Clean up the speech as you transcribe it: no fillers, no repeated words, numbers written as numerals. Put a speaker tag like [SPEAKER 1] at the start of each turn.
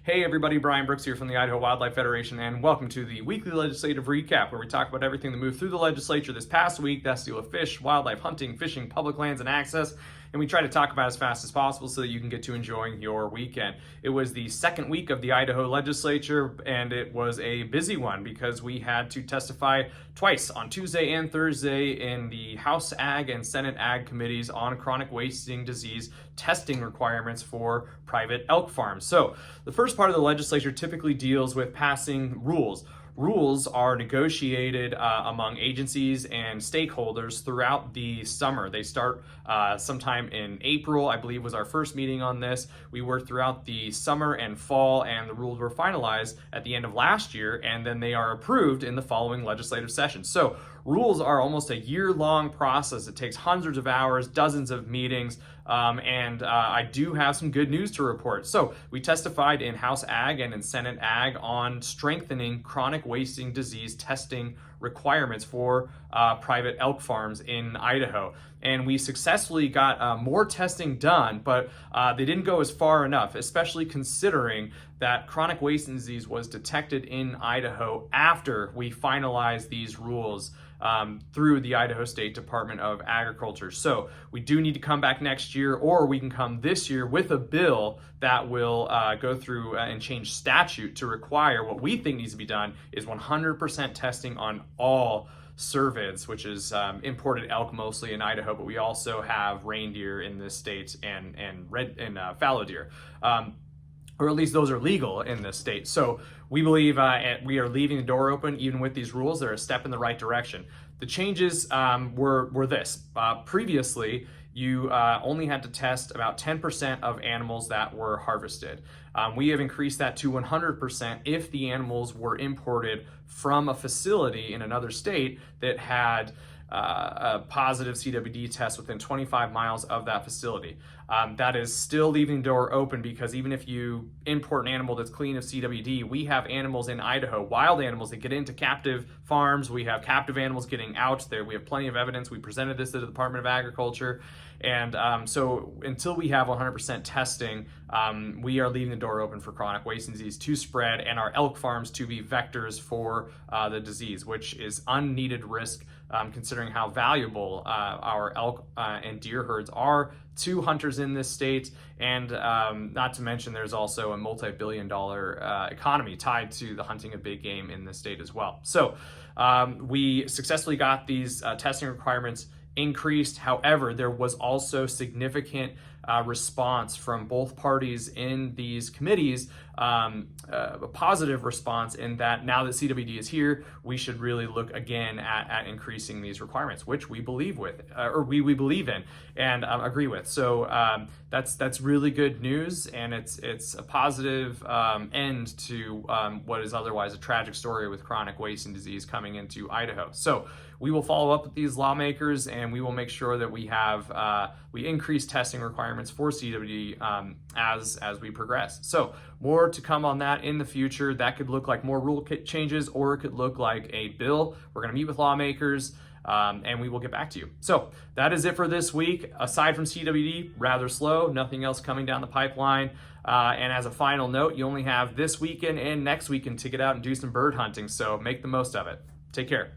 [SPEAKER 1] Hey everybody, Brian Brooks here from the Idaho Wildlife Federation, and welcome to the Weekly Legislative Recap, where we talk about everything that moved through the legislature this past week. That's to do with fish, wildlife, hunting, fishing, public lands, and access. And we try to talk about as fast as possible so that you can get to enjoying your weekend. It was the second week of the Idaho legislature, and it was a busy one because we had to testify twice on Tuesday and Thursday in the House Ag and Senate Ag committees on chronic wasting disease testing requirements for private elk farms. So the first part of the legislature typically deals with passing rules. Rules are negotiated among agencies and stakeholders throughout the summer. They start sometime in April, I believe was our first meeting on this. We worked throughout the summer and fall, and the rules were finalized at the end of last year, and then they are approved in the following legislative session. So rules are almost a year-long process. It takes hundreds of hours, dozens of meetings, and I do have some good news to report. So we testified in House Ag and in Senate Ag on strengthening chronic wasting disease testing requirements for private elk farms in Idaho. And we successfully got more testing done, but they didn't go as far enough, especially considering that chronic wasting disease was detected in Idaho after we finalized these rules through the Idaho State Department of Agriculture. So we do need to come back next year, or we can come this year with a bill that will go through and change statute to require what we think needs to be done is 100% testing on all cervids, which is imported elk mostly in Idaho, but we also have reindeer in this state and fallow deer. Or at least those are legal in this state. So we believe we are leaving the door open. Even with these rules, they're a step in the right direction. The changes were this. Previously, you only had to test about 10% of animals that were harvested. We have increased that to 100% if the animals were imported from a facility in another state that had a positive CWD test within 25 miles of that facility. That is still leaving the door open because even if you import an animal that's clean of CWD, we have animals in Idaho, wild animals that get into captive farms. We have captive animals getting out there. We have plenty of evidence. We presented this to the Department of Agriculture. And so until we have 100% testing, we are leaving the door open for chronic wasting disease to spread and our elk farms to be vectors for the disease, which is unneeded risk considering how valuable our elk and deer herds are to hunters in this state. And not to mention there's also a multi-billion-dollar economy tied to the hunting of big game in this state as well. So we successfully got these testing requirements increased. However, there was also significant response from both parties in these committees, a positive response in that now that CWD is here, we should really look again at increasing these requirements, which we believe with, or we believe in and agree with. So that's really good news, and it's a positive end to what is otherwise a tragic story with chronic wasting disease coming into Idaho. So we will follow up with these lawmakers, and we will make sure that we have we increase testing requirements for CWD as we progress. So more to come on that in the future. That could look like more rule changes, or it could look like a bill. We're going to meet with lawmakers, and we will get back to you. So that is it for this week. Aside from CWD, rather slow, nothing else coming down the pipeline. And as a final note, you only have this weekend and next weekend to get out and do some bird hunting. So make the most of it. Take care.